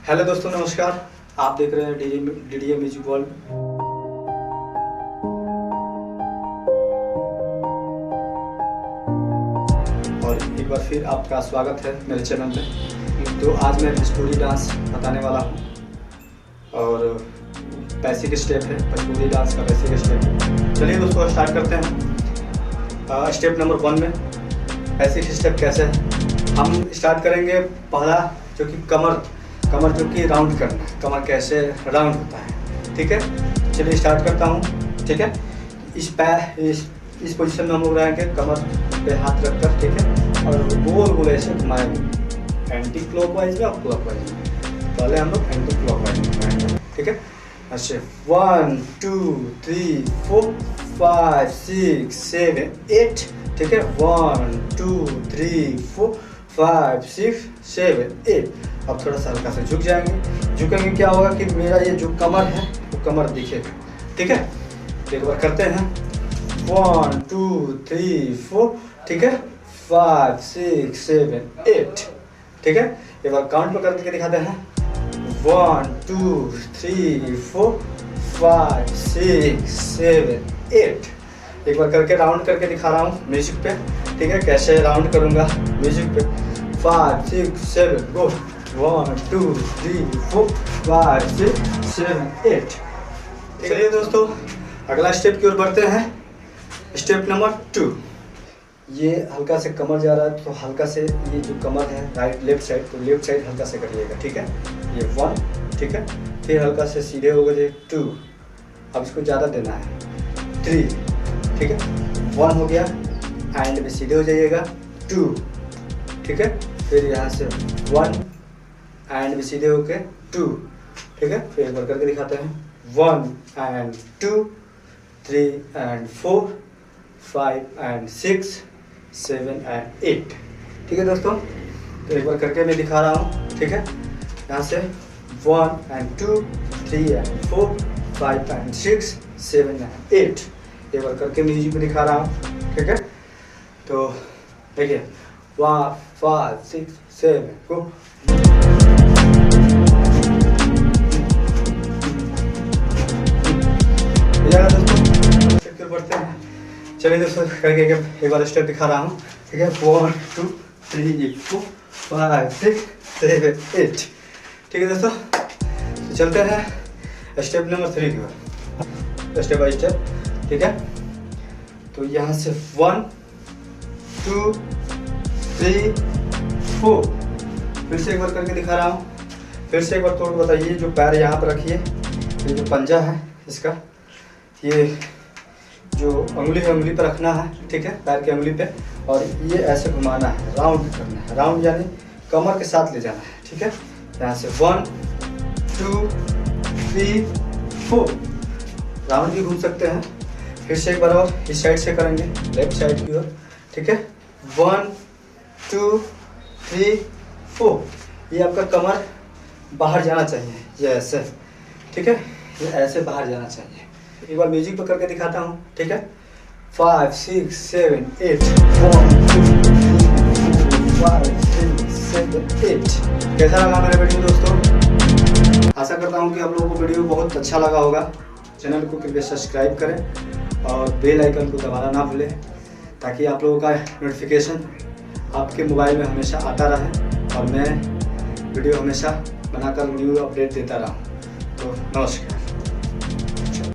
Hello दोस्तों, नमस्कार। आप देख रहे हैं डीडीए म्यूजिक वर्ल्ड। और एक बार फिर आपका स्वागत है मेरे चैनल पे। तो आज मैं भोजपुरी डांस बताने वाला हूँ और बेसिक स्टेप है, भोजपुरी डांस का बेसिक स्टेप है। चलिए दोस्तों स्टार्ट करते हैं। स्टेप नंबर 1 में बेसिक स्टेप कैसे है हम स्टार्ट करेंगे। पहला जो कि कमर जो कि राउंड करना है, कमर कैसे राउंड होता है, ठीक है। चलिए स्टार्ट करता हूँ, ठीक है। इस पोजीशन में हम लोग रहेंगे, कमर पे हाथ रखकर, ठीक है, और गोल गोल ऐसे घुमाएंगे, एंटी क्लॉकवाइज में और क्लॉकवाइज में। पहले हम लोग एंटी क्लॉकवाइज में घुमाएंगे, ठीक है। अच्छा 1 2 3 4 5 6 7 8, ठीक है। 1 2 3 4 5 6 7 8। अब थोड़ा सा हल्का से झुक जाएंगे। झुकेंगे क्या होगा कि मेरा ये जो कमर है वो कमर दिखेगा, ठीक है। एक बार करते हैं 1 2 3 4, ठीक है, 5 6 7 8, ठीक है। एक बार काउंट पर करके दिखाते हैं 1 2 3 4 5 6 7 8। एक बार करके राउंड करके दिखा रहा हूँ म्यूजिक पे, ठीक है। कैसे राउंड करूँगा म्यूजिक पे 5 6 7 गो 1 2 3 4 5 6 7 8। चलिए दोस्तों अगला स्टेप की ओर बढ़ते हैं। Step number 2। ये हल्का से कमर जा रहा है तो हल्का से ये जो कमर है राइट लेफ्ट साइड, तो लेफ्ट साइड हल्का से करिएगा, ठीक है। ये 1, ठीक है। फिर हल्का से सीधे हो गए 2, अब इसको ज़्यादा देना है 3, ठीक है। 1 हो गया, एंड में सीधे हो जाइएगा 2, ठीक है। फिर यहाँ से 1 एंड में सीधे होके 2, ठीक है। फिर एक बार करके दिखाते हैं 1 एंड 2 3 एंड 4 5 एंड 6 7 एंड 8, ठीक है दोस्तों। तो एक बार करके मैं दिखा रहा हूँ, ठीक है। यहाँ से 1 एंड 2 3 एंड 4 5 एंड 6 7 एंड 8। एक बार करके म्यूजिक में दिखा रहा हूँ, ठीक है। तो देखिए 1 5 6 7 गो। दोस्तों बढ़ते हैं। चलिए दोस्तों करके एक बार स्टेप दिखा रहा हूँ, ठीक है। 1 2 3 4 5 6 7 8, ठीक है दोस्तों। तो चलते हैं स्टेप नंबर 3 की ओर, स्टेप बाय स्टेप, ठीक है। तो यहाँ से 1 2 3 4, फिर से एक बार करके दिखा रहा हूँ। फिर से एक बार तोड़ बताइए, जो पैर यहाँ पर रखिए, ये जो पंजा है इसका, ये जो उंगली है उंगली पर रखना है, ठीक है, पैर की उंगली पे, और ये ऐसे घुमाना है, राउंड करना है। राउंड यानी कमर के साथ ले जाना है, ठीक है। यहाँ से 1 2 3 4 राउंड भी घूम सकते हैं। फिर से एक बार और इस साइड से करेंगे, लेफ्ट साइड की ओर, ठीक है। 1 2 3 4। ये आपका कमर बाहर जाना चाहिए, ये ऐसे, ठीक है, ये ऐसे बाहर जाना चाहिए। एक बार म्यूजिक पर करके दिखाता हूँ, ठीक है। 5 6 7 8 1 2 3 4 5 6 7 8। कैसा लगा मेरा वीडियो दोस्तों? आशा करता हूँ कि आप लोगों को वीडियो बहुत अच्छा लगा होगा। चैनल को कृपया सब्सक्राइब करें और बेल आइकन को दबाना ना भूलें, ताकि आप लोगों का नोटिफिकेशन आपके मोबाइल में हमेशा आता रहे और मैं वीडियो हमेशा बनाकर न्यू अपडेट देता रहूँ। तो नमस्कार।